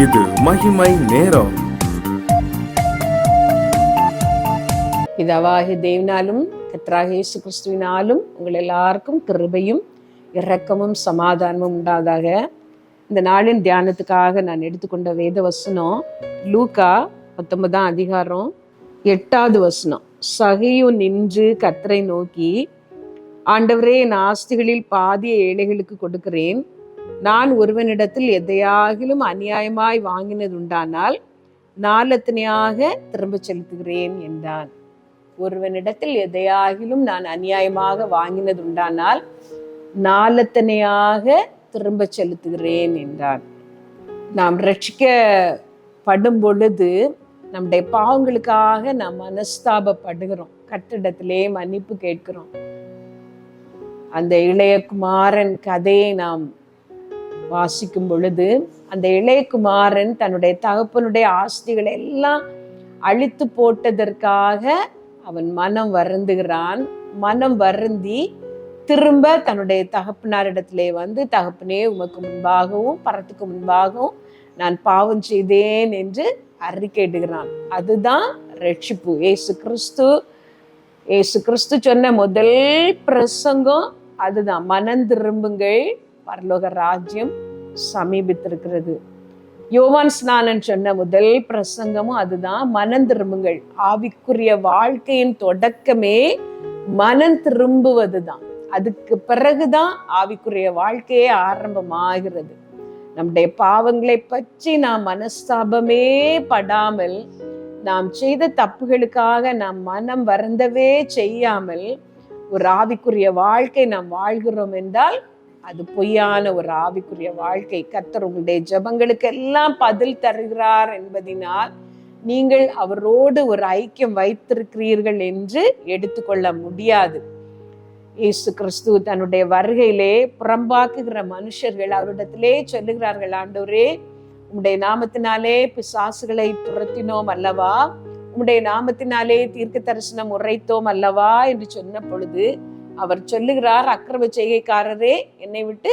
இது மகிமை நேரம். பிதாவாகிய தேவனாலும் கர்த்தராகிய இயேசு கிறிஸ்துவினாலும் உங்கள் எல்லாருக்கும் கிருபையும் இரக்கமும் சமாதானமும் உண்டாதாக. இந்த நாளின் தியானத்துக்காக நான் எடுத்துக்கொண்ட வேத வசனம் லூக்கா 19ஆம் அதிகாரம் 8வது வசனம். சகையு நின்று கர்த்தரை நோக்கி, ஆண்டவரே, என் ஆஸ்திகளில் பாதியை ஏழைகளுக்கு கொடுக்கிறேன். நான் ஒருவனிடத்தில் எதையாகிலும் அநியாயமாய் வாங்கினது உண்டானால் நாலத்தனையாக திரும்ப செலுத்துகிறேன் என்றான். ஒருவனிடத்தில் எதையாகிலும் நான் அநியாயமாக வாங்கினது உண்டானால் நாலத்தனையாக திரும்ப செலுத்துகிறேன் என்றான். நாம் ரட்சிக்கப்படும் பொழுது நம்முடைய பாவங்களுக்காக நாம் மனஸ்தாபப்படுகிறோம், கர்த்தரிடத்திலே மன்னிப்பு கேட்கிறோம். அந்த இளைய குமாரன் கதையை நாம் வாசிக்கும் பொழுது, அந்த இளைய குமாரன் தன்னுடைய தகப்பனுடைய ஆஸ்திகளை எல்லாம் அழித்து போட்டதற்காக அவன் மனம் வருந்துகிறான். மனம் வருந்தி திரும்ப தன்னுடைய தகப்பனாரிடத்திலே வந்து, தகப்பனே, உமக்கு முன்பாகவும் பரத்துக்கு முன்பாகவும் நான் பாவம் செய்தேன் என்று அறிக்கையிடுகிறான். அதுதான் ரட்சிப்பு. ஏசு கிறிஸ்து சொன்ன முதல் பிரசங்கம் அதுதான், மனம் திரும்புங்கள், பரலோக ராஜ்யம் சமீபித்திருக்கிறது. யோவான் ஸ்நானன் சொன்ன முதல் பிரசங்கமும் அதுதான், மனம் திரும்புங்கள். ஆவிக்குரிய வாழ்க்கையின் தொடக்கமே மனம் திரும்புவதுதான். அதுக்கு பிறகுதான் ஆவிக்குரிய வாழ்க்கையே ஆரம்பமாகிறது. நம்முடைய பாவங்களை பற்றி நாம் மனஸ்தாபமே படாமல், நாம் செய்த தப்புகளுக்காக நாம் மனம் வருந்தவே செய்யாமல் ஒரு ஆவிக்குரிய வாழ்க்கை நாம் வாழ்கிறோம் என்றால் அது பொய்யான ஒரு ஆவிக்குரிய வாழ்க்கை. கர்த்தர் உங்களுடைய ஜெபங்களுக்கு எல்லாம் பதில் தருகிறார் என்பதினால் நீங்கள் அவரோடு ஒரு ஐக்கியம் வைத்திருக்கிறீர்கள் என்று எடுத்துக்கொள்ள முடியாது. இயேசு கிறிஸ்து தன்னுடைய வருகையிலே புறம்பாக்குகிற மனுஷர்கள் அவரிடத்திலே சொல்லுகிறார்கள், ஆண்டவரே, உம்முடைய நாமத்தினாலே பிசாசுகளை துரத்தினோம் அல்லவா, உம்முடைய நாமத்தினாலே தீர்க்க தரிசனம் உரைத்தோம் அல்லவா என்று சொன்ன பொழுது அவர் சொல்லுகிறார், அக்கிரம செய்கைக்காரரே, என்னை விட்டு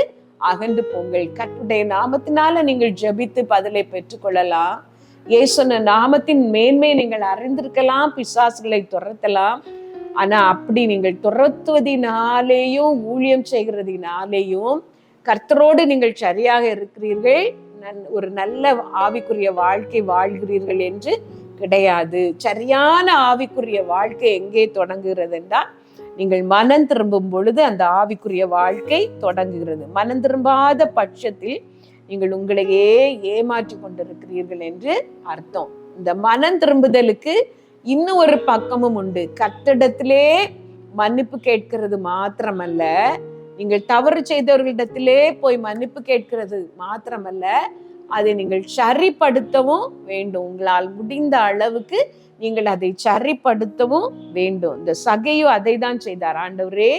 அகன்று போங்கள். கர்த்தருடைய நாமத்தினால நீங்கள் ஜெபித்து பதிலை பெற்றுக்கொள்ளலாம். இயேசுவின் நாமத்தின் மேன்மை நீங்கள் அறிந்திருக்கலாம், பிசாசுகளை துரத்தலாம். ஆனா அப்படி நீங்கள் துரத்துவதினாலேயும் ஊழியம் செய்கிறதினாலேயும் கர்த்தரோடு நீங்கள் சரியாக இருக்கிறீர்கள், ஒரு நல்ல ஆவிக்குரிய வாழ்க்கை வாழ்கிறீர்கள் என்று கிடையாது. சரியான ஆவிக்குரிய வாழ்க்கை எங்கே தொடங்குகிறது என்றால், நீங்கள் மனம் திரும்பும் பொழுது அந்த ஆவிக்குரிய வாழ்க்கை தொடங்குகிறது. மனம் திரும்பாத பட்சத்தில் நீங்கள் உங்களையே ஏமாற்றி கொண்டிருக்கிறீர்கள் என்று அர்த்தம். இந்த மனம் திரும்புதலுக்கு இன்னும் ஒரு பக்கமும் உண்டு. கர்த்தரிடத்திலே மன்னிப்பு கேட்கிறது மாத்திரமல்ல, நீங்கள் தவறு செய்தவர்களிடத்திலே போய் மன்னிப்பு கேட்கிறது மாத்திரமல்ல, அதை நீங்கள் சரிப்படுத்தவும் வேண்டும். உங்களால் முடிந்த அளவுக்கு நீங்கள் அதை சரிப்படுத்தவும் வேண்டும். இந்த சகையு அதை தான் செய்தார். ஆண்டவரே,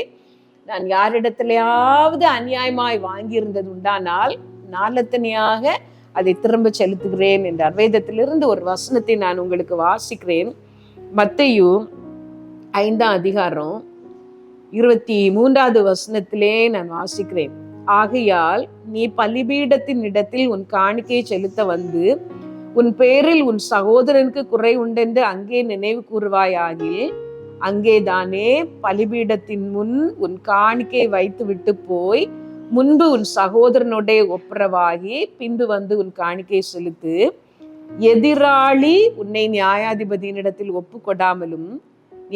நான் யாரிடத்திலேயாவது அநியாயமாய் வாங்கியிருந்தது உண்டானால் நாலத்தனையாக அதை திரும்ப செலுத்துகிறேன் என்றார். வேதத்திலிருந்து ஒரு வசனத்தை நான் உங்களுக்கு வாசிக்கிறேன். மத்தேயு 5ஆம் அதிகாரம் 23வது வசனத்திலே நான் வாசிக்கிறேன். ஆகையால் நீ பலிபீடத்தின் இடத்தில் உன் காணிக்கையை செலுத்த வந்து உன் பேரில் உன் சகோதரனுக்கு குறை உண்டென்று அங்கே நினைவு கூறுவாயாகில், அங்கேதானே பலிபீடத்தின் முன் உன் காணிக்கையை வைத்து விட்டு போய் முன்பு உன் சகோதரனுடைய ஒப்புரவாகி பின்பு வந்து உன் காணிக்கையை செலுத்து. எதிராளி உன்னை நியாயாதிபதியினிடத்தில் ஒப்பு கொடாமலும்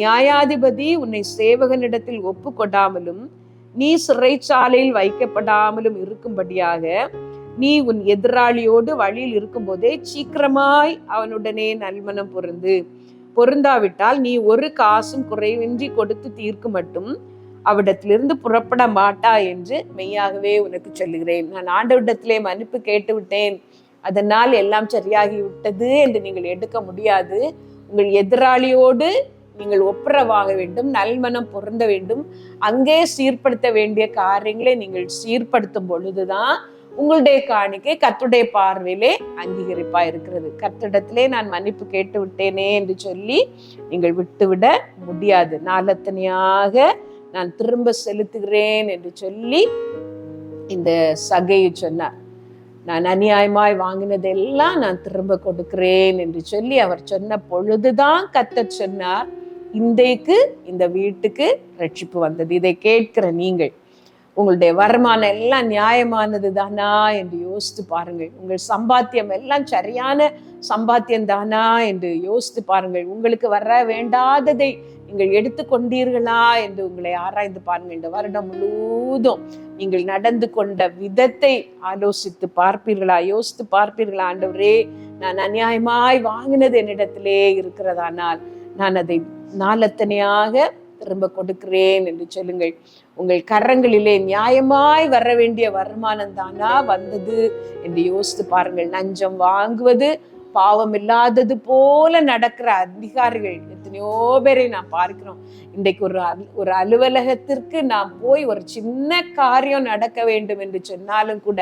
நியாயாதிபதி உன்னை சேவகனிடத்தில் ஒப்பு கொடாமலும் நீ சிறைச்சாலையில் வைக்கப்படாமலும் இருக்கும்படியாக நீ உன் எதிராளியோடு வழியில் இருக்கும் போதே சீக்கிரமாய் அவனுடனே நல்மனம் பொருந்தாவிட்டால் நீ ஒரு காசும் குறைவின்றி கொடுத்து தீர்க்க மட்டும் அவிடத்திலிருந்து புறப்பட மாட்டா என்று மெய்யாகவே உனக்கு சொல்லுகிறேன். நான் ஆண்டவரிடத்திலே மன்னிப்பு கேட்டு விட்டேன், அதனால் எல்லாம் சரியாகி விட்டது என்று நீங்கள் எடுக்க முடியாது. உங்கள் எதிராளியோடு நீங்கள் ஒப்புரவாக வேண்டும், நல்மனம் பொருந்த வேண்டும். அங்கே சீர்படுத்த வேண்டிய காரியங்களை நீங்கள் சீர்படுத்தும் பொழுதுதான் உங்களுடைய காணிக்கை கர்த்தருடைய பார்வையிலே அங்கீகரிப்பா இருக்கிறது. கர்த்தரிடத்திலே நான் மன்னிப்பு கேட்டு விட்டேனே என்று சொல்லி நீங்கள் விட்டுவிட முடியாது. நாலத்தனையாக நான் திரும்ப செலுத்துகிறேன் என்று சொல்லி இந்த சகையை சொன்னார். நான் அநியாயமாய் வாங்கினதெல்லாம் நான் திரும்ப கொடுக்கிறேன் என்று சொல்லி அவர் சொன்ன பொழுதுதான் கர்த்தர் சொன்னார், இன்றைக்கு இந்த வீட்டுக்கு ரட்சிப்பு வந்தது. இதை கேட்கிற நீங்கள் உங்களுடைய வருமானம் எல்லாம் நியாயமானது தானா என்று யோசித்து பாருங்கள். உங்கள் சம்பாத்தியம் எல்லாம் சரியான சம்பாத்தியம் தானா என்று யோசித்து பாருங்கள். உங்களுக்கு வர வேண்டாததை நீங்கள் எடுத்துக்கொண்டீர்களா என்று உங்களை ஆராய்ந்து பாருங்கள். இந்த வருடம் முழுவதும் நீங்கள் நடந்து கொண்ட விதத்தை ஆலோசித்து பார்ப்பீர்களா, யோசித்து பார்ப்பீர்களா? ஆண்டவரே, நான் அநியாயமாய் வாங்கினது என்னிடத்திலே இருக்கிறதானால் நான் அதை நாளத்தனையாக திரும்ப கொடுக்கிறேன் என்று சொல்லுங்கள். உங்கள் கரங்களிலே நியாயமாய் வர வேண்டிய வருமானம் தானா வந்தது என்று யோசித்து பாருங்கள். லஞ்சம் வாங்குவது பாவம் இல்லாதது போல நடக்கிற அதிகாரிகள் எத்தனையோ பேரை நாம் பார்க்கிறோம். இன்றைக்கு ஒரு அலுவலகத்திற்கு நாம் போய் ஒரு சின்ன காரியம் நடக்க வேண்டும் என்று சொன்னாலும் கூட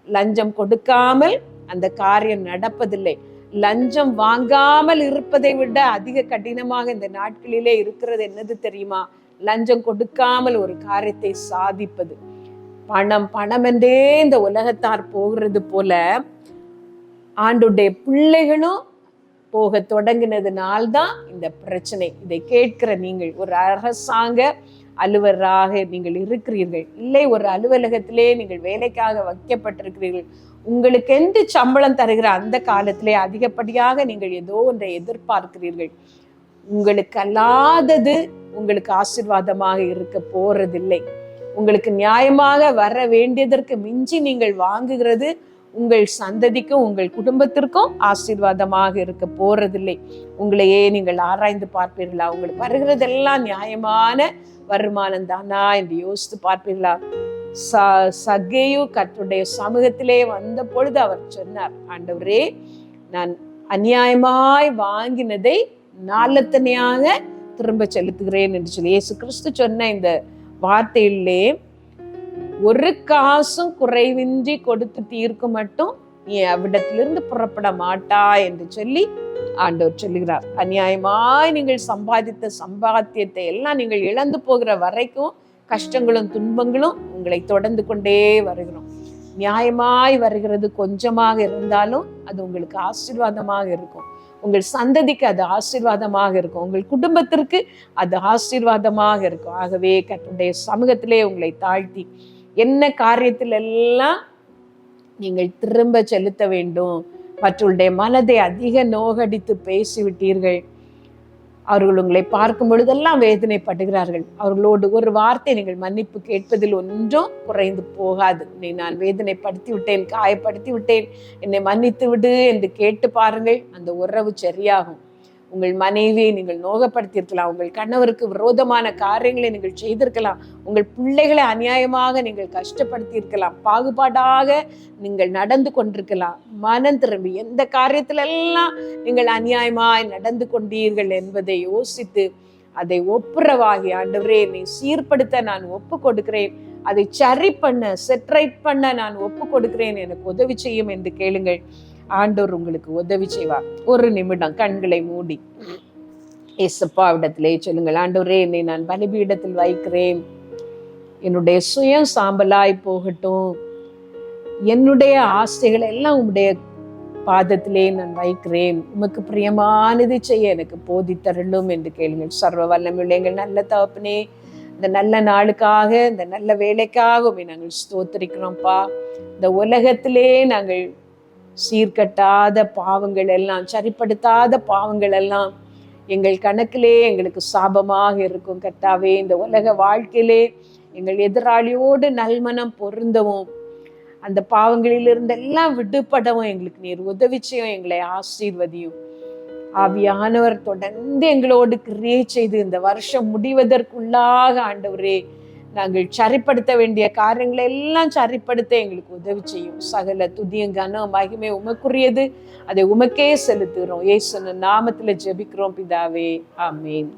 லஞ்சம் கொடுக்காமல் அந்த காரியம் நடப்பதில்லை. லஞ்சம் வாங்காமல் இருப்பதை விட அதிக கடினமாக இந்த நாட்களிலே இருக்கிறது என்னது தெரியுமா? லஞ்சம் கொடுக்காமல் ஒரு காரியத்தை சாதிப்பது. பணம் பணம் என்றே இந்த உலகத்தார் போகிறது போல ஆண்டுடைய பிள்ளைகளும் போக தொடங்கினதுனால்தான் இந்த பிரச்சனை. இதை கேட்கிற நீங்கள் ஒரு அரசாங்க அலுவலராக நீங்கள் இருக்கிறீர்கள், இல்லை ஒரு அலுவலகத்திலே நீங்கள் வேலைக்காக வைக்கப்பட்டிருக்கிறீர்கள், உங்களுக்கு எந்த சம்பளம் தருகிற அந்த காலத்திலே அதிகப்படியாக நீங்கள் ஏதோ ஒன்றை எதிர்பார்க்கிறீர்கள். உங்களுக்கு அல்லாதது உங்களுக்கு ஆசீர்வாதமாக இருக்க போறதில்லை. உங்களுக்கு நியாயமாக வர வேண்டியதற்கு மிஞ்சி நீங்கள் வாங்குகிறது உங்கள் சந்ததிக்கும் உங்கள் குடும்பத்திற்கும் ஆசீர்வாதமாக இருக்க போறதில்லை. உங்களையே நீங்கள் ஆராய்ந்து பார்ப்பீர்களா? உங்களுக்கு வருகிறதெல்லாம் நியாயமான வருமானம் தானா என்று யோசித்து பார்ப்பீர்களா? சகேயு கர்த்தருடைய சமூகத்திலே வந்த பொழுது அவர் சொன்னார், ஆண்டவரே, நான் அநியாயமாய் வாங்கினதை நாளத்தனையாக திரும்ப செலுத்துகிறேன் என்று சொல்லி இயேசு கிறிஸ்து சொன்ன இந்த வார்த்தையிலே ஒரு காசும் குறைவின்றி கொடுத்து தீர்க்க மட்டும் நீ அவ்விடத்திலிருந்து புறப்பட மாட்டா என்று சொல்லி ஆண்டவர் சொல்லுகிறார். அநியாயமாய் நீங்கள் சம்பாதித்த சம்பாத்தியத்தை எல்லாம் நீங்கள் இழந்து போகிற வரைக்கும் கஷ்டங்களும் துன்பங்களும் உங்களை தொடர்ந்து கொண்டே வருகிறோம். நியாயமாய் வருகிறது கொஞ்சமாக இருந்தாலும் அது உங்களுக்கு ஆசீர்வாதமாக இருக்கும். உங்கள் சந்ததிக்கு அது ஆசீர்வாதமாக இருக்கும். உங்கள் குடும்பத்திற்கு அது ஆசீர்வாதமாக இருக்கும். ஆகவே கர்த்தருடைய சமூகத்திலே உங்களை தாழ்த்தி என்ன காரியத்தில் எல்லாம் நீங்கள் திரும்ப செலுத்த வேண்டும். மற்றவருடைய மனதை அதிக நோகடித்து பேசிவிட்டீர்கள். அவர்கள் உங்களை பார்க்கும் பொழுதெல்லாம் வேதனைப்படுகிறார்கள். அவர்களோடு ஒரு வார்த்தை நீங்கள் மன்னிப்பு கேட்பதில் ஒன்றும் குறைந்து போகாது. நீ நான் வேதனைப்படுத்தி விட்டேன், காயப்படுத்தி விட்டேன், என்னை மன்னித்து விடு என்று கேட்டு பாருங்கள். அந்த உறவு சரியாகும். உங்கள் மனைவியை நீங்கள் நோகப்படுத்தியிருக்கலாம், உங்கள் கணவருக்கு விரோதமான காரியங்களை நீங்கள் செய்திருக்கலாம், உங்கள் பிள்ளைகளை அநியாயமாக நீங்கள் கஷ்டப்படுத்தி இருக்கலாம், பாகுபாடாக நீங்கள் நடந்து கொண்டிருக்கலாம். மனம் திரும்பி எந்த காரியத்துல எல்லாம் நீங்கள் அநியாயமாய் நடந்து கொண்டீர்கள் என்பதை யோசித்து அதை ஒப்புரவாகி, ஆண்டவரே, என்னை சீர்படுத்த நான் ஒப்பு கொடுக்கிறேன், அதை சரி பண்ண செட்ரைட் பண்ண நான் ஒப்பு கொடுக்கிறேன், எனக்கு உதவி செய்யும் என்று கேளுங்கள். ஆண்டவர் உங்களுக்கு உதவி செய்வார். ஒரு நிமிடம் கண்களை மூடி இயேசுப்பாவிடத்திலே சொல்லுங்கள், ஆண்டவரே, என்னை நான் பலிபீடத்தில் வைக்கிறேன், என்னுடைய சுயம் சாம்பலாய் போகட்டும், என்னுடைய ஆசைகளை எல்லாம் உம்முடைய பாதத்திலே நான் வைக்கிறேன், உமக்கு பிரியமானது செய்ய எனக்கு போதித்தருளும் என்று கேளுங்கள். சர்வ வல்லமையுள்ள எங்கள் நல்ல தகப்பனே, இந்த நல்ல நாளுக்காக, இந்த நல்ல வேலைக்காக நாங்கள் ஸ்தோத்திரிக்கிறோம்ப்பா. இந்த உலகத்திலே நாங்கள் சீர்கட்டாத பாவங்கள் எல்லாம், சரிப்படுத்தாத பாவங்கள் எல்லாம் எங்கள் கணக்கிலே எங்களுக்கு சாபமாக இருக்கும். கர்த்தாவே, இந்த உலக வாழ்க்கையிலே எங்கள் எதிராளியோடு நல்மனம் பொருந்தவும், அந்த பாவங்களிலிருந்தெல்லாம் விடுபடவும் எங்களுக்கு நீர் உதவி செய்யும், எங்களை ஆசீர்வதியும். ஆவியானவர் தொடர்ந்து எங்களோடு கிரியை செய்து இந்த வருஷம் முடிவதற்குள்ளாக ஆண்டவரே நாங்கள் சரிப்படுத்த வேண்டிய காரியங்களை எல்லாம் சரிப்படுத்த எங்களுக்கு உதவி செய்யும். சகல துதியும் கனம் மகிமை உமக்குரியது, அதை உமக்கே செலுத்துகிறோம். இயேசுவின் நாமத்துல ஜெபிக்கிறோம் பிதாவே, ஆமென்.